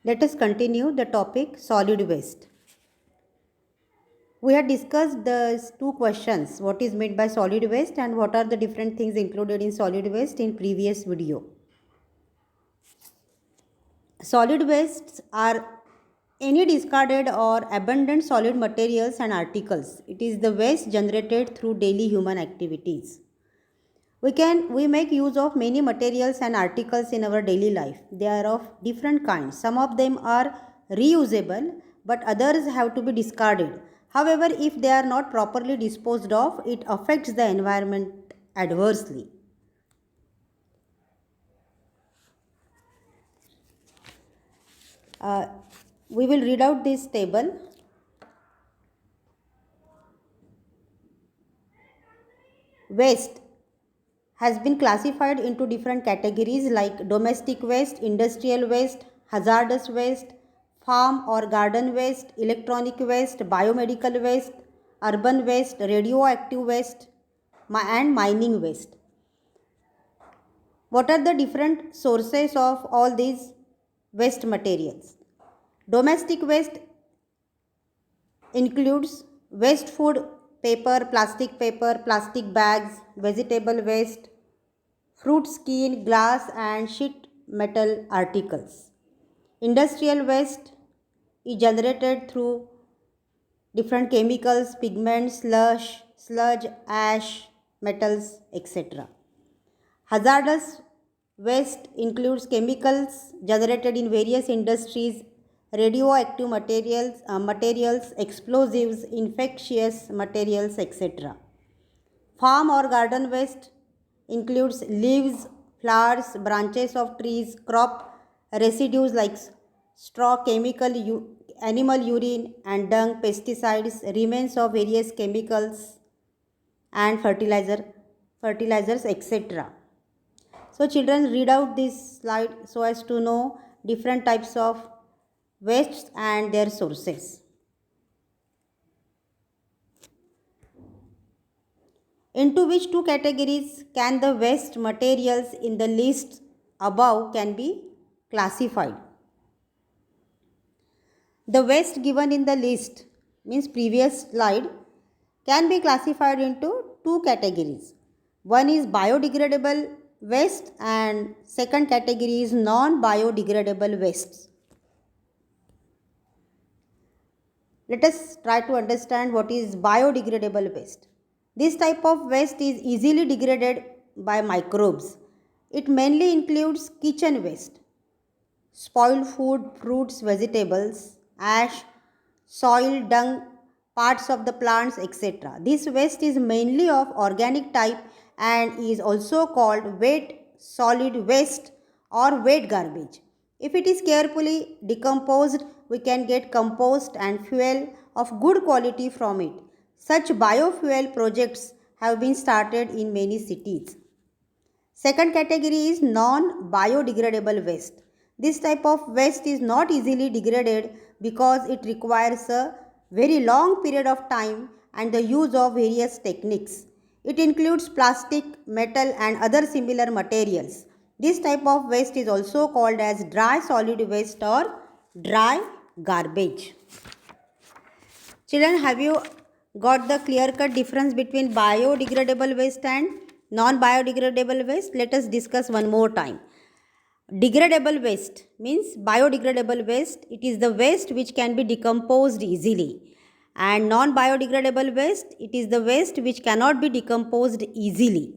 Let us continue the topic solid waste. We had discussed the two questions, what is meant by solid waste and what are the different things included in solid waste in previous video. Solid wastes are any discarded or abundant solid materials and articles. It is the waste generated through daily human activities. We make use of many materials and articles in our daily life. They are of different kinds. Some of them are reusable, but others have to be discarded. However, if they are not properly disposed of, it affects the environment adversely. We will read out this table. Waste has been classified into different categories like domestic waste, industrial waste, hazardous waste, farm or garden waste, electronic waste, biomedical waste, urban waste, radioactive waste, and mining waste. What are the different sources of all these waste materials? Domestic waste includes waste food, paper, plastic bags, vegetable waste, fruit skin, glass and sheet metal articles. Industrial waste is generated through different chemicals, pigments, sludge, ash, metals, etc. Hazardous waste includes chemicals generated in various industries, radioactive materials, explosives, infectious materials, etc. Farm or garden waste includes leaves, flowers, branches of trees, crop residues like straw, animal urine and dung, pesticides, remains of various chemicals and fertilizers, etc. So children, read out this slide so as to know different types of wastes and their sources. Into which two categories can the waste materials in the list above can be classified? The waste given in the list, means previous slide, can be classified into two categories. One is biodegradable waste and second category is non-biodegradable wastes. Let us try to understand what is biodegradable waste. This type of waste is easily degraded by microbes. It mainly includes kitchen waste, spoiled food, fruits, vegetables, ash, soil, dung, parts of the plants, etc. This waste is mainly of organic type and is also called wet solid waste or wet garbage. If it is carefully decomposed, we can get compost and fuel of good quality from it. Such biofuel projects have been started in many cities. Second category is non-biodegradable waste. This type of waste is not easily degraded because it requires a very long period of time and the use of various techniques. It includes plastic, metal and other similar materials. This type of waste is also called as dry solid waste or dry garbage. Children, have you got the clear-cut difference between biodegradable waste and non-biodegradable waste? Let us discuss one more time. Degradable waste means biodegradable waste. It is the waste which can be decomposed easily. And non-biodegradable waste, it is the waste which cannot be decomposed easily.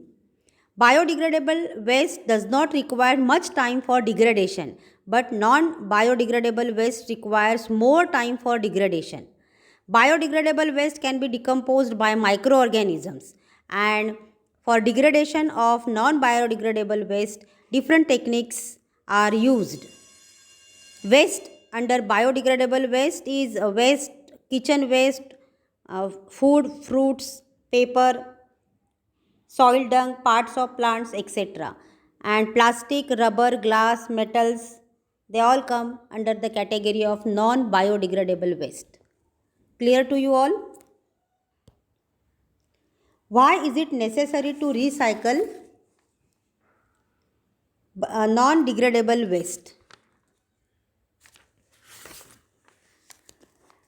Biodegradable waste does not require much time for degradation, but non-biodegradable waste requires more time for degradation. Biodegradable waste can be decomposed by microorganisms, and for degradation of non-biodegradable waste, different techniques are used. Waste under biodegradable waste is waste, kitchen waste, food, fruits, paper, soil dung, parts of plants, etc. And plastic, rubber, glass, metals, they all come under the category of non-biodegradable waste. Clear to you all? Why is it necessary to recycle non-degradable waste?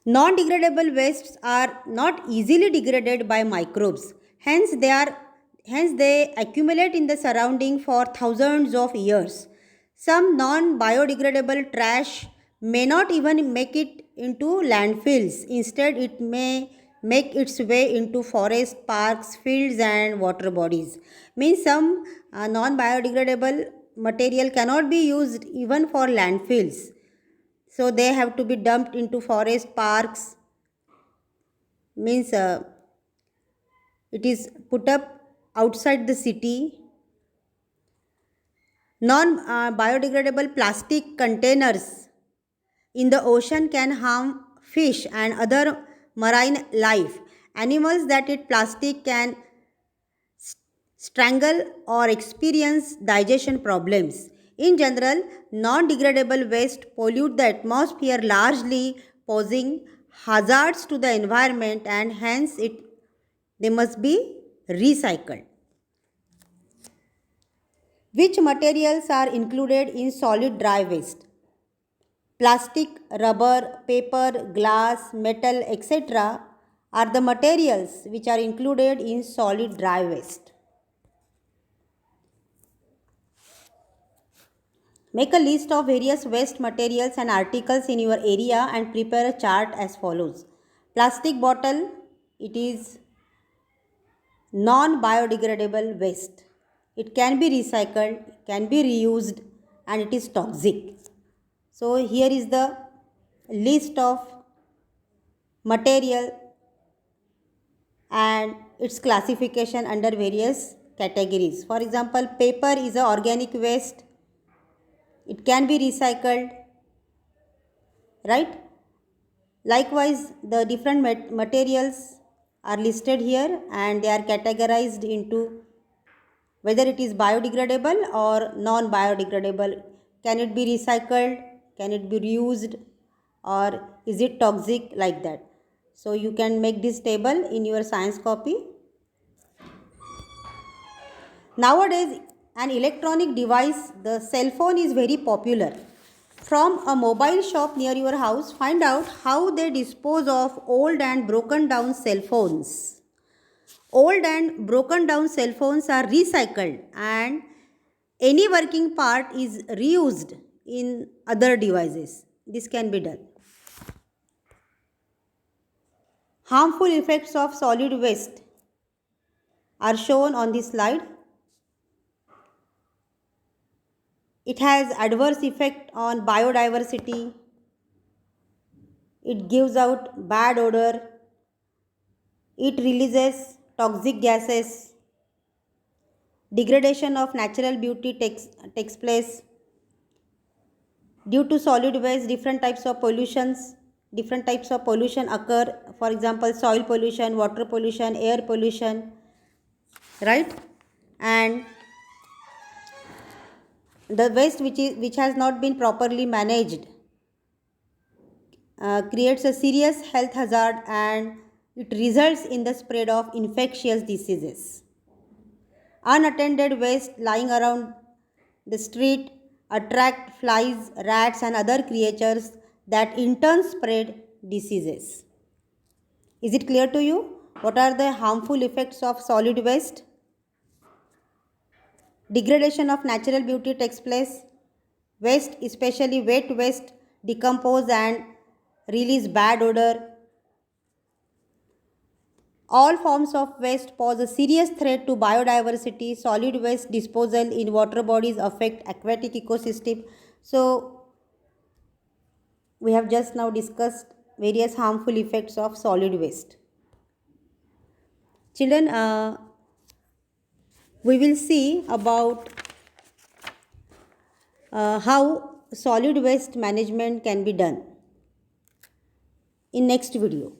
Non-degradable wastes are not easily degraded by microbes. Hence they accumulate in the surrounding for thousands of years. Some non-biodegradable trash may not even make it into landfills. Instead, it may make its way into forests, parks, fields, and water bodies. Means some non-biodegradable material cannot be used even for landfills, so they have to be dumped into forest, parks. Means it is put up outside the city. Non biodegradable plastic containers in the ocean can harm fish and other marine life. Animals that eat plastic can strangle or experience digestion problems. In general, non degradable waste pollute the atmosphere, largely posing hazards to the environment, and hence they must be recycled. Which materials are included in solid dry waste? Plastic, rubber, paper, glass, metal, etc. are the materials which are included in solid dry waste. Make a list of various waste materials and articles in your area and prepare a chart as follows. Plastic bottle, it is non-biodegradable waste. It can be recycled, can be reused, and it is toxic. So here is the list of material and its classification under various categories. For example, paper is an organic waste. It can be recycled, right? Likewise, the different materials are listed here and they are categorized into whether it is biodegradable or non-biodegradable. Can it be recycled? Can it be reused? Or is it toxic, like that? So you can make this table in your science copy. Nowadays, an electronic device, the cell phone, is very popular. From a mobile shop near your house, find out how they dispose of old and broken down cell phones. Old and broken down cell phones are recycled and any working part is reused in other devices. This can be done. Harmful effects of solid waste are shown on this slide. It has adverse effect on biodiversity. It gives out bad odor. It releases toxic gases. Degradation of natural beauty takes place. Due to solid waste, different types of pollution occur. For example, soil pollution, water pollution, air pollution, right? And the waste which has not been properly managed creates a serious health hazard and it results in the spread of infectious diseases. Unattended waste lying around the street attract flies, rats, and other creatures that in turn spread diseases. Is it clear to you? What are the harmful effects of solid waste? Degradation of natural beauty takes place. Waste, especially wet waste, decompose and release bad odor. All forms of waste pose a serious threat to biodiversity. Solid waste disposal in water bodies affect aquatic ecosystem. So, we have just now discussed various harmful effects of solid waste. Children, we will see about how solid waste management can be done in next video.